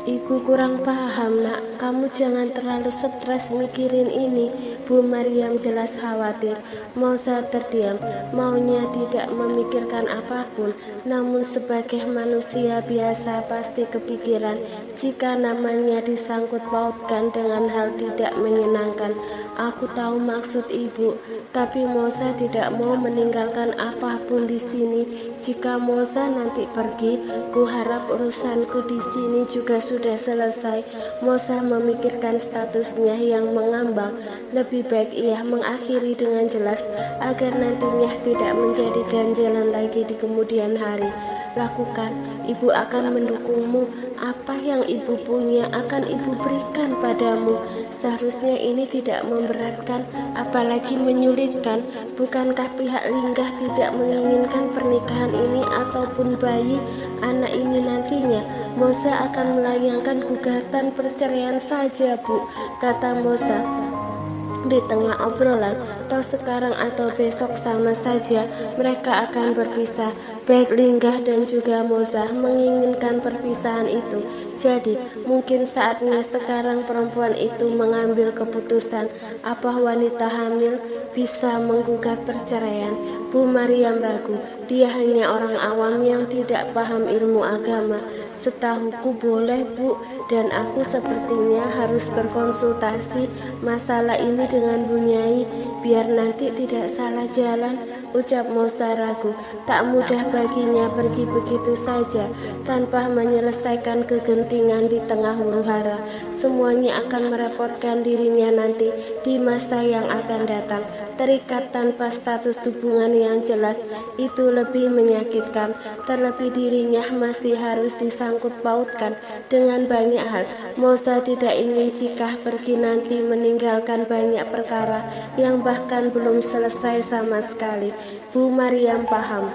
Ibu kurang paham nak, kamu jangan terlalu stres mikirin ini. Bu Maryam jelas khawatir. Moza terdiam, maunya tidak memikirkan apapun, namun sebagai manusia biasa pasti kepikiran jika namanya disangkut pautkan dengan hal tidak menyenangkan. Aku tahu maksud ibu, tapi Moza tidak mau meninggalkan apapun di sini. Jika Moza nanti pergi, kuharap urusanku di sini juga sudah selesai. Moza memikirkan statusnya yang mengambang. Lebih baik ia mengakhiri dengan jelas agar nantinya tidak menjadi ganjalan lagi di kemudian hari. Lakukan, ibu akan mendukungmu. Apa yang ibu punya akan ibu berikan padamu. Seharusnya ini tidak memberatkan, apalagi menyulitkan. Bukankah pihak Linggah tidak menginginkan pernikahan ini ataupun bayi anak ini nantinya? Moza akan melayangkan gugatan perceraian saja, Bu, kata Moza. Di tengah obrolan, toh sekarang atau besok sama saja mereka akan berpisah. Baik Linggah dan juga Moza menginginkan perpisahan itu. Jadi mungkin saatnya sekarang perempuan itu mengambil keputusan. Apa wanita hamil bisa menggugat perceraian? Bu Maryam ragu. Dia hanya orang awam yang tidak paham ilmu agama. Setahuku boleh, Bu, dan aku sepertinya harus berkonsultasi masalah ini dengan Bu Nyai biar nanti tidak salah jalan, ucap Moza ragu. Tak mudah baginya pergi begitu saja tanpa menyelesaikan kegentingan di tengah huru-hara. Semuanya akan merepotkan dirinya nanti di masa yang akan datang. Terikat tanpa status hubungan yang jelas itu lebih menyakitkan. Terlebih dirinya masih harus disangkut pautkan dengan banyak hal. Moza tidak ingin jika pergi nanti meninggalkan banyak perkara yang bahkan belum selesai sama sekali. Bu Maryam paham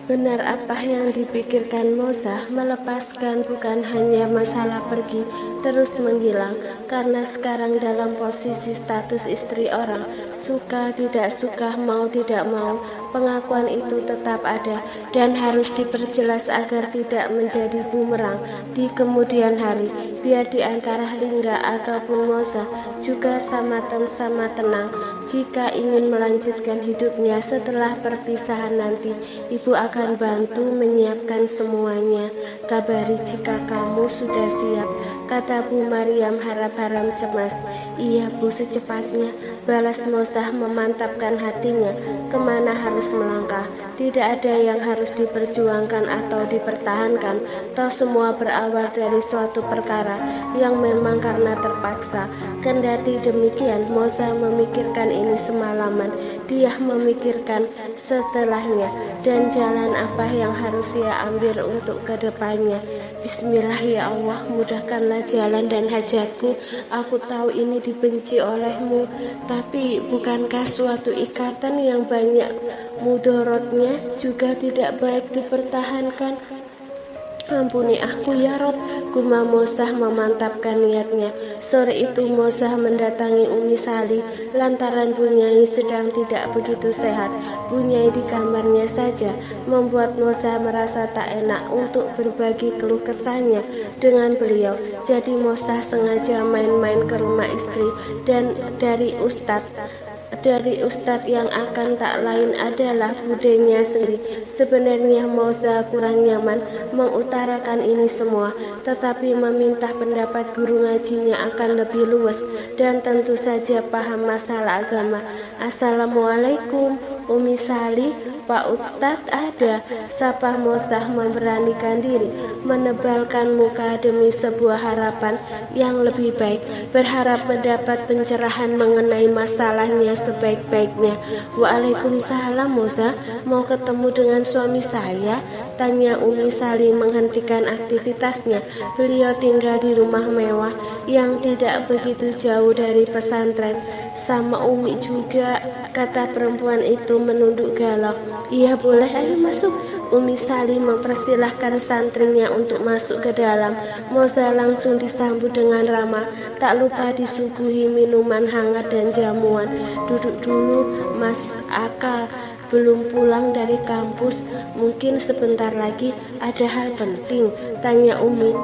benar apa yang dipikirkan Moza. Melepaskan bukan hanya masalah pergi terus menghilang, karena sekarang dalam posisi status istri orang. Suka tidak suka, mau tidak mau, pengakuan itu tetap ada dan harus diperjelas agar tidak menjadi bumerang di kemudian hari. Biar di antara Linggah ataupun Moza juga sama-sama tenang. Jika ingin melanjutkan hidupnya setelah perpisahan nanti, ibu akan bantu menyiapkan semuanya. Kabari jika kamu sudah siap, kata Bu Maryam harap-harap cemas. Iya Bu, secepatnya, balas Moza memantapkan hatinya. Kemana harus melangkah? Tidak ada yang harus diperjuangkan atau dipertahankan. Toh semua berawal dari suatu perkara yang memang karena terpaksa. Kendati demikian, Moza memikirkan ini semalaman. Dia memikirkan setelahnya dan jalan apa yang harus ia ambil untuk kedepannya. Bismillah ya Allah, mudahkanlah jalan dan hajatku. Aku tahu ini dibenci olehmu, tapi bukankah suatu ikatan yang banyak mudorotnya juga tidak baik dipertahankan? Ampuni aku ya Rob, gumam Moza memantapkan niatnya. Sore itu Moza mendatangi Umi Sali lantaran Bu Nyai sedang tidak begitu sehat. Bu Nyai di kamarnya saja membuat Moza merasa tak enak untuk berbagi keluh kesahnya dengan beliau. Jadi Moza sengaja main-main ke rumah istri dan dari Ustadz yang akan tak lain adalah budenya sendiri. Sebenarnya Moza kurang nyaman mengutarakan ini semua, tetapi meminta pendapat guru ngajinya akan lebih luas dan tentu saja paham masalah agama. Assalamualaikum Umi Sali, Pak Ustadz ada, sapa Moza memberanikan diri, menebalkan muka demi sebuah harapan yang lebih baik, berharap mendapat pencerahan mengenai masalahnya sebaik-baiknya. Waalaikumsalam Moza, mau ketemu dengan suami saya? Tanya Umi Sali menghentikan aktivitasnya. Beliau tinggal di rumah mewah yang tidak begitu jauh dari pesantren. Sama Umi juga, kata perempuan itu menunduk galau. Iya boleh, ayo masuk. Umi Sali mempersilahkan santrinya untuk masuk ke dalam. Moza langsung disambut dengan ramah, tak lupa disuguhi minuman hangat dan jamuan. Duduk dulu Mas Aka, belum pulang dari kampus, mungkin sebentar lagi ada hal penting, tanya Umi.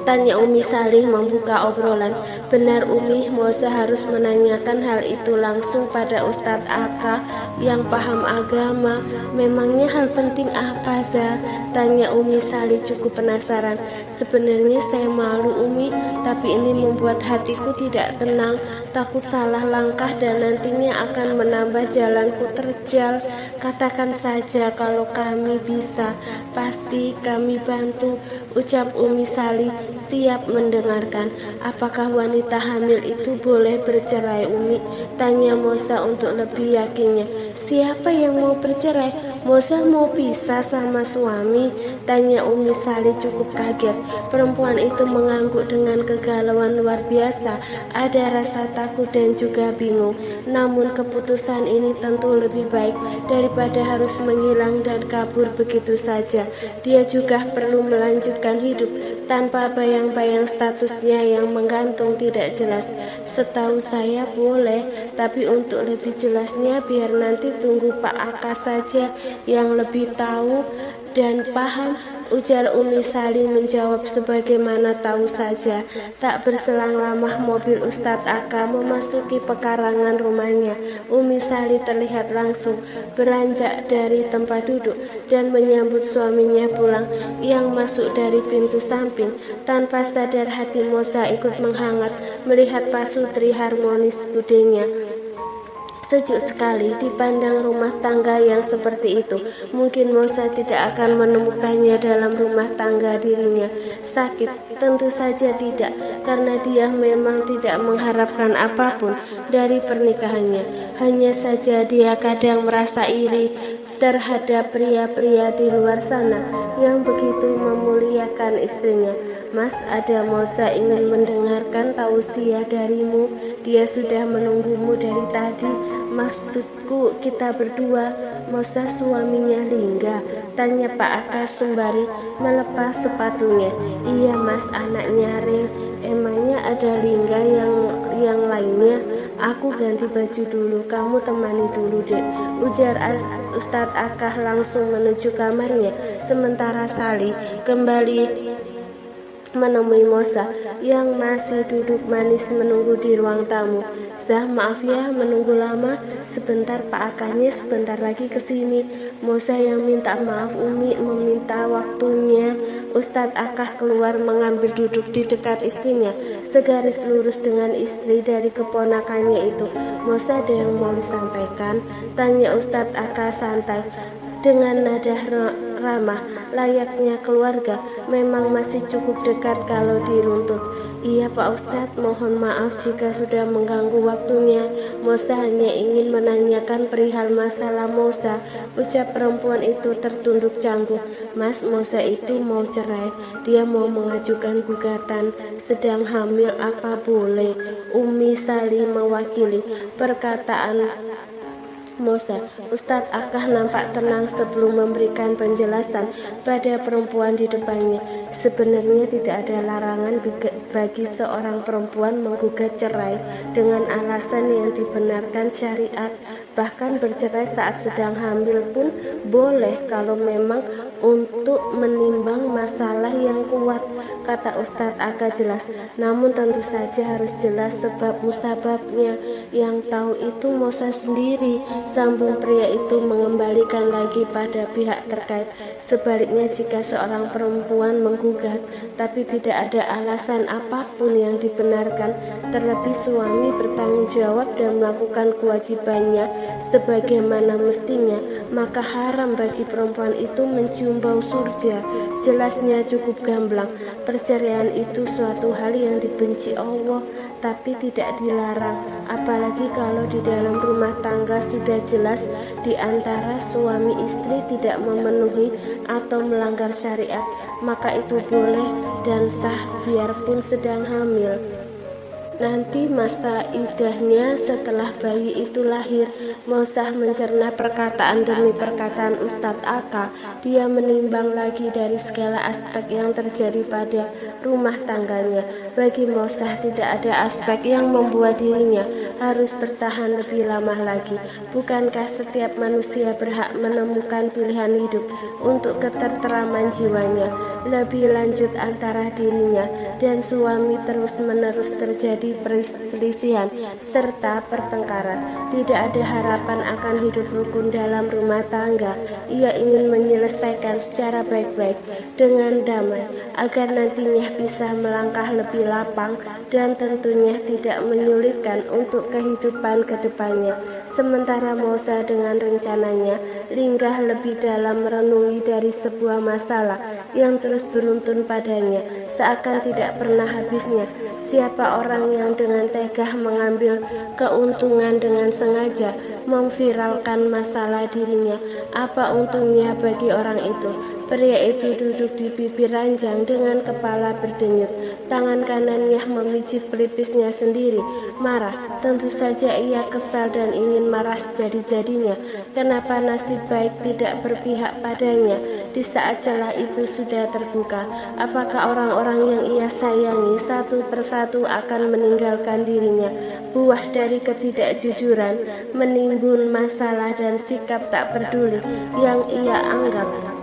Tanya Umi Salih membuka obrolan. Benar Umi, Moza harus menanyakan hal itu langsung pada Ustadz Aka yang paham agama. Memangnya hal penting apa, Za? Tanya Umi Salih cukup penasaran. Sebenarnya saya malu Umi, tapi ini membuat hatiku tidak tenang. Takut salah langkah dan nantinya akan menambah jalanku terjal. Katakan saja kalau kami bisa, pasti kami bantu, ucap Umi Salih siap mendengarkan. Apakah wanita hamil itu boleh bercerai Umi? Tanya Moza untuk lebih yakinnya. Siapa yang mau bercerai? Moza mau pisah sama suami? Tanya Umi Salih cukup kaget. Perempuan itu mengangguk dengan kegalauan luar biasa. Ada rasa takut dan juga bingung. Namun keputusan ini tentu lebih baik daripada harus menghilang dan kabur begitu saja. Dia juga perlu melanjutkan hidup tanpa bayang-bayang statusnya yang menggantung tidak jelas. Setahu saya boleh, tapi untuk lebih jelasnya biar nanti tunggu Pak Aka saja yang lebih tahu dan paham, ujar Umi Salih menjawab sebagaimana tahu saja. Tak berselang lama mobil Ustadz Aka memasuki pekarangan rumahnya. Umi Salih terlihat langsung beranjak dari tempat duduk dan menyambut suaminya pulang yang masuk dari pintu samping. Tanpa sadar hati Moza ikut menghangat melihat pasutri harmonis budenya. Sejuk sekali dipandang rumah tangga yang seperti itu. Mungkin Moza tidak akan menemukannya dalam rumah tangga dirinya. Sakit? Tentu saja tidak, karena dia memang tidak mengharapkan apapun dari pernikahannya. Hanya saja dia kadang merasa iri terhadap pria-pria di luar sana yang begitu memuliakan istrinya. Mas, ada Moza ingin mendengarkan tausiah darimu. Dia sudah menunggumu dari tadi. Maksudku kita berdua. Moza suaminya Lingga? Tanya Pak Aka sembari melepas sepatunya. Iya Mas, anaknya Ril. Emangnya ada Lingga yang lainnya? Aku ganti baju dulu, kamu temani dulu dek, ujar Ustadz Akah langsung menuju kamarnya. Sementara Salih kembali menemui Moza yang masih duduk manis menunggu di ruang tamu. Zah, maaf ya menunggu lama. Sebentar Pak Akanya sebentar lagi kesini. Moza yang minta maaf Umi meminta waktunya. Ustadz Akah keluar mengambil duduk di dekat istrinya, segaris lurus dengan istri dari keponakannya itu. Moza ada yang mau disampaikan? Tanya Ustadz Akah santai dengan nada ramah, layaknya keluarga. Memang masih cukup dekat kalau diruntut. Iya Pak Ustadz, mohon maaf jika sudah mengganggu waktunya. Moza hanya ingin menanyakan perihal masalah Moza, ucap perempuan itu tertunduk canggung. Mas, Moza itu mau cerai, dia mau mengajukan gugatan, sedang hamil apa boleh? Umi Salih mewakili perkataan Moza. Ustadz Akah nampak tenang sebelum memberikan penjelasan pada perempuan di depannya. Sebenarnya tidak ada larangan bagi seorang perempuan menggugat cerai dengan alasan yang dibenarkan syariat. Bahkan bercerai saat sedang hamil pun boleh kalau memang untuk menimbang masalah yang kuat, kata Ustadz Akah jelas. Namun tentu saja harus jelas sebab musababnya. Yang tahu itu Moza sendiri, sambung pria itu mengembalikan lagi pada pihak terkait. Sebaliknya jika seorang perempuan menggugat tapi tidak ada alasan apapun yang dibenarkan, terlebih suami bertanggung jawab dan melakukan kewajibannya sebagaimana mestinya, maka haram bagi perempuan itu mencium bau surga. Jelasnya cukup gamblang. Perceraian itu suatu hal yang dibenci Allah, tapi tidak dilarang. Apalagi kalau di dalam rumah tangga sudah jelas di antara suami istri tidak memenuhi atau melanggar syariat, maka itu boleh dan sah biarpun sedang hamil. Nanti masa idahnya setelah bayi itu lahir. Moza mencerna perkataan demi perkataan Ustadz Aka. Dia menimbang lagi dari segala aspek yang terjadi pada rumah tangganya. Bagi Moza tidak ada aspek yang membuat dirinya harus bertahan lebih lama lagi. Bukankah setiap manusia berhak menemukan pilihan hidup untuk keterteraman jiwanya? lebih lanjut antara dirinya dan suami terus-menerus terjadi perselisihan serta pertengkaran. Tidak ada harapan akan hidup rukun dalam rumah tangga. Ia ingin menyelesaikan secara baik-baik dengan damai agar nantinya bisa melangkah lebih lapang dan tentunya tidak menyulitkan untuk kehidupan kedepannya. Sementara Mosa dengan rencananya linggah lebih dalam merenungi dari sebuah masalah yang terus beruntun padanya, seakan tidak pernah habisnya. Siapa orang yang dengan tega mengambil keuntungan dengan sengaja memviralkan masalah dirinya? Apa untungnya bagi orang itu? Pria itu duduk di bibir ranjang dengan kepala berdenyut. Tangan kanannya memijit pelipisnya sendiri. Marah, tentu saja ia kesal dan ingin marah sejadi-jadinya. Kenapa nasib baik tidak berpihak padanya di saat celah itu sudah terbuka? Apakah orang-orang yang ia sayangi satu persatu akan meninggalkan dirinya? Buah dari ketidakjujuran menimbun masalah dan sikap tak peduli yang ia anggap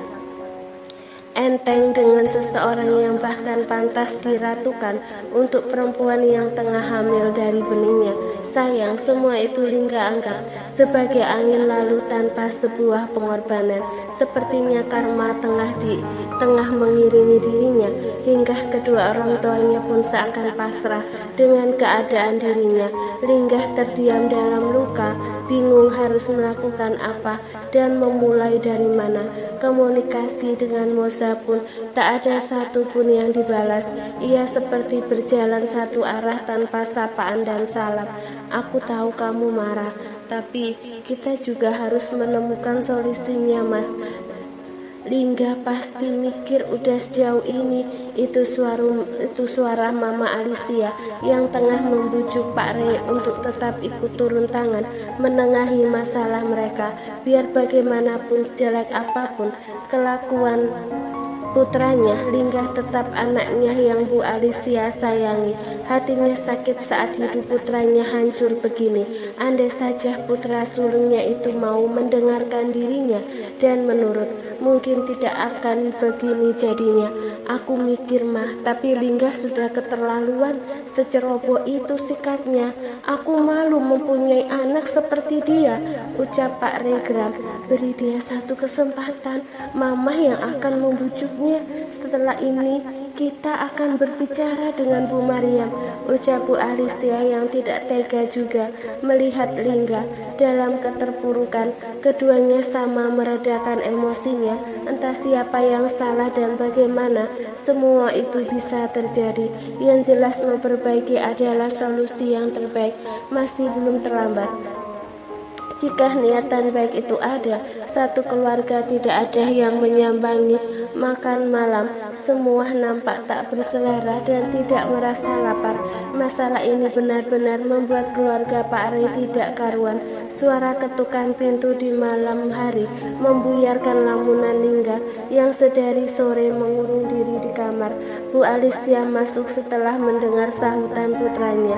enteng dengan seseorang yang bahkan pantas diratukan untuk perempuan yang tengah hamil dari benihnya. Sayang, semua itu Lingga anggap sebagai angin lalu tanpa sebuah pengorbanan. Sepertinya karma tengah mengiringi dirinya, hingga kedua orang tuanya pun seakan pasrah dengan keadaan dirinya. Lingga terdiam dalam luka, bingung harus melakukan apa dan memulai dari mana. Komunikasi dengan Mosa pun tak ada satupun yang dibalas. Ia seperti berjalan satu arah tanpa sapaan dan salam. Aku tahu kamu marah, tapi kita juga harus menemukan solusinya, Mas. Lingga pasti mikir udah sejauh ini. Itu suara Mama Alicia yang tengah membujuk Pak Rey untuk tetap ikut turun tangan menengahi masalah mereka. Biar bagaimanapun sejelek apapun kelakuan putranya, Lingga tetap anaknya yang Bu Alicia sayangi. Hatinya sakit saat hidup putranya hancur begini. Andai saja putra sulungnya itu mau mendengarkan dirinya dan menurut, mungkin tidak akan begini jadinya. Aku mikir mah, tapi Lingga sudah keterlaluan. Seceroboh itu sikapnya. Aku malu mempunyai anak seperti dia, ucap Pak Regram. Beri dia satu kesempatan, Mama yang akan membujuknya. Setelah ini kita akan berbicara dengan Bu Mariam, ucap Bu Alicia yang tidak tega juga melihat Lingga dalam keterpurukan. Keduanya sama meredakan emosinya. Entah siapa yang salah dan bagaimana semua itu bisa terjadi. Yang jelas memperbaiki adalah solusi yang terbaik. Masih belum terlambat. Jika niatan baik itu ada, satu keluarga tidak ada yang menyambangi makan malam. Semua nampak tak berselera dan tidak merasa lapar. Masalah ini benar-benar membuat keluarga Pak Rey tidak karuan. Suara ketukan pintu di malam hari membuyarkan lamunan Lingga yang sedari sore mengurung diri di kamar. Bu Alicia masuk setelah mendengar sahutan putranya.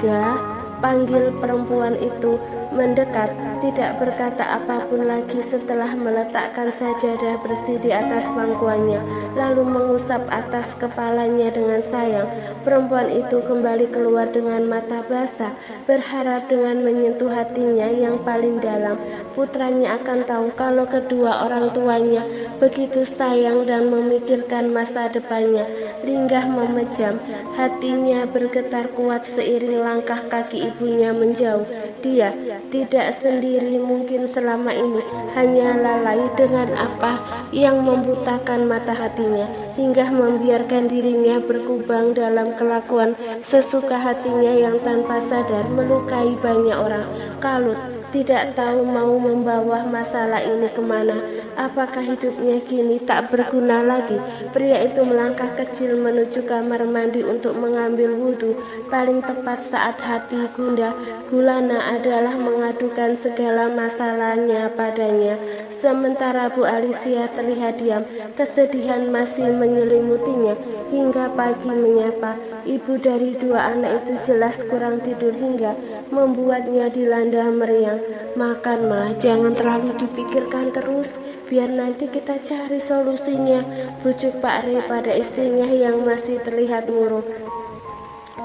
Gah, panggil perempuan itu mendekat, tidak berkata apapun lagi setelah meletakkan sajadah bersih di atas pangkuannya, lalu mengusap atas kepalanya dengan sayang. Perempuan itu kembali keluar dengan mata basah, berharap dengan menyentuh hatinya yang paling dalam, putranya akan tahu kalau kedua orang tuanya begitu sayang dan memikirkan masa depannya. Lingga memejam, hatinya bergetar kuat seiring langkah kaki ibunya menjauh. Dia tidak sendiri, mungkin selama ini hanya lalai dengan apa yang membutakan mata hatinya, hingga membiarkan dirinya berkubang dalam kelakuan sesuka hatinya yang tanpa sadar melukai banyak orang. Kalut, tidak tahu mau membawa masalah ini kemana. Apakah hidupnya kini tak berguna lagi? Pria itu melangkah kecil menuju kamar mandi untuk mengambil wudhu. Paling tepat saat hati gundah gulana adalah mengadukan segala masalahnya padanya. Sementara Bu Alicia terlihat diam, kesedihan masih menyelimutinya. Hingga pagi menyapa, ibu dari dua anak itu jelas kurang tidur hingga membuatnya dilanda meriang. Makan mah, jangan terlalu dipikirkan terus. biar nanti kita cari solusinya, bujuk Pak Rey pada istrinya yang masih terlihat murung.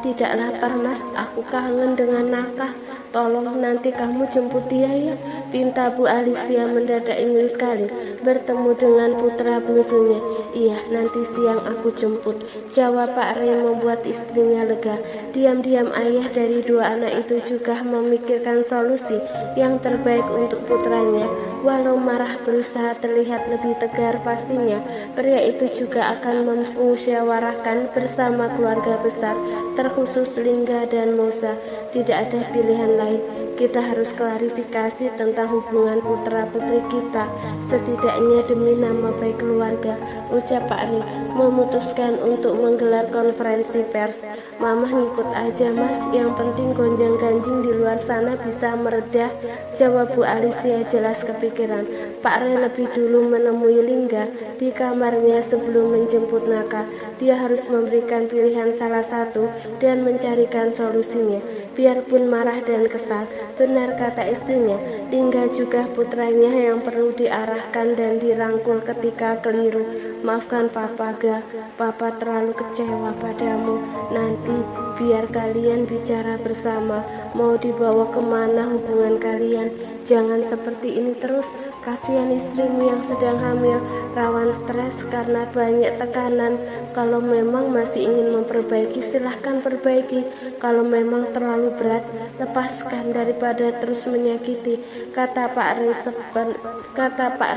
Tidak lapar mas, aku kangen dengan Naka. Tolong nanti kamu jemput dia ya, pinta Bu Alicia mendadak ingin sekali bertemu dengan putra bungsunya. Iya, nanti siang aku jemput, jawab Pak Rey membuat istrinya lega. Diam-diam ayah dari dua anak itu juga memikirkan solusi yang terbaik untuk putranya. Walau marah berusaha terlihat lebih tegar, pastinya pria itu juga akan memusyawarahkan bersama keluarga besar, terkhusus Lingga dan Mosa. Tidak ada pilihan lain. Kita harus klarifikasi tentang hubungan putra-putri kita, setidaknya demi nama baik keluarga, ucap Pak Rey, memutuskan untuk menggelar konferensi pers. Mama ngikut aja mas, yang penting gonjang-ganjing di luar sana bisa meredah, jawab Bu Alicia jelas kepikiran. Pak Rey lebih dulu menemui Lingga di kamarnya sebelum menjemput Naka. Dia harus memberikan pilihan salah satu dan mencarikan solusinya, biarpun marah dan kesal. Benar kata istrinya, Lingga juga putranya yang perlu diarahkan dan dirangkul ketika keliru. Maafkan Papa Ga, Papa terlalu kecewa padamu. Nanti biar kalian bicara bersama, mau dibawa kemana hubungan kalian. Jangan seperti ini terus, kasihan istrimu yang sedang hamil, rawan stres karena banyak tekanan. Kalau memang masih ingin memperbaiki, silahkan perbaiki. Kalau memang terlalu berat, lepaskan daripada terus menyakiti, kata Pak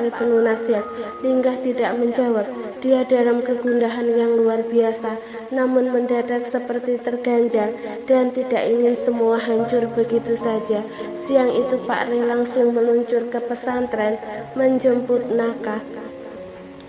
Rey penuh nasihat. Lingga tidak menjawab. Dia dalam kegundahan yang luar biasa, namun mendadak seperti terganjal dan tidak ingin semua hancur begitu saja. Siang itu Pak Rey langsung meluncur ke pesantren menjemput Naka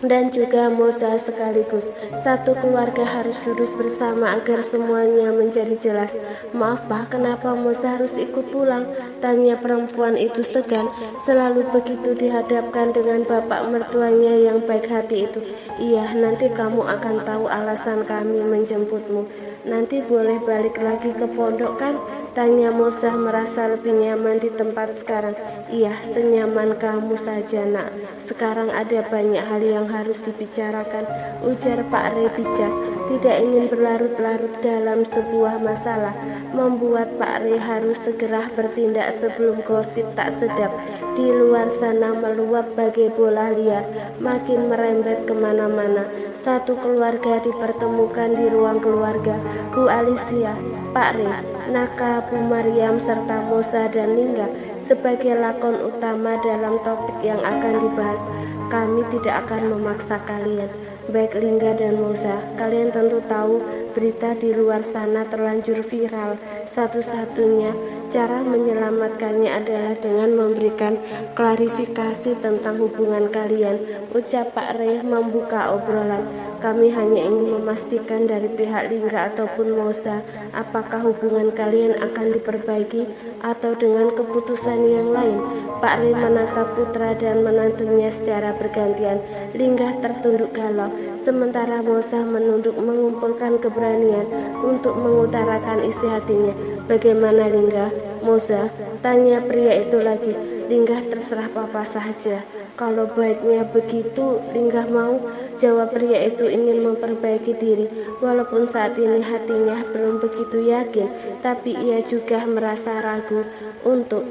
dan juga Mosa sekaligus. Satu keluarga harus duduk bersama agar semuanya menjadi jelas. Maaf Pak, kenapa Mosa harus ikut pulang? Tanya perempuan itu segan. Selalu begitu dihadapkan dengan bapak mertuanya yang baik hati itu. Iya, nanti kamu akan tahu alasan kami menjemputmu. Nanti boleh balik lagi ke pondok kan? Tanya Mosa merasa lebih nyaman di tempat sekarang. Iya, senyaman kamu saja nak. Sekarang ada banyak hal yang harus dibicarakan, ujar Pak Rey bijak. Tidak ingin berlarut-larut dalam sebuah masalah membuat Pak Rey harus segera bertindak sebelum gosip tak sedap di luar sana meluap bagai bola liar, makin merembet kemana-mana. Satu keluarga dipertemukan di ruang keluarga. Bu Alicia, Pak Rey, Naka, Bu Maryam, serta Mosa dan Lingga sebagai lakon utama dalam topik yang akan dibahas. Kami tidak akan memaksa kalian. Baik Lingga dan Mosa, kalian tentu tahu berita di luar sana terlanjur viral. Satu-satunya cara menyelamatkannya adalah dengan memberikan klarifikasi tentang hubungan kalian, ucap Pak Rey membuka obrolan. Kami hanya ingin memastikan dari pihak Lingga ataupun Mosa, apakah hubungan kalian akan diperbaiki atau dengan keputusan yang lain. Pak Rey menatap putra dan menantunya secara bergantian. Lingga tertunduk galau, sementara Mosa menunduk mengumpulkan keberanian untuk mengutarakan isi hatinya. Bagaimana Lingga? Mosa, tanya pria itu lagi. Lingga, terserah papa saja. Kalau baiknya begitu, Lingga mau, jawab pria itu ingin memperbaiki diri. Walaupun saat ini hatinya belum begitu yakin, tapi ia juga merasa ragu untuk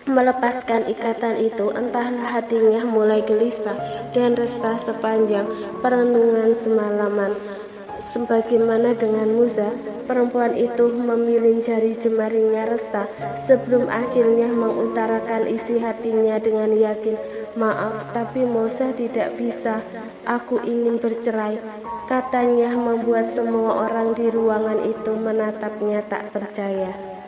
melepaskan ikatan itu. Entahlah, hatinya mulai gelisah dan resah sepanjang perenungan semalaman. Sebagaimana dengan Mosa, perempuan itu memilih jari jemarinya resah sebelum akhirnya mengutarakan isi hatinya dengan yakin. Maaf, tapi Mosa tidak bisa. Aku ingin bercerai, katanya membuat semua orang di ruangan itu menatapnya tak percaya.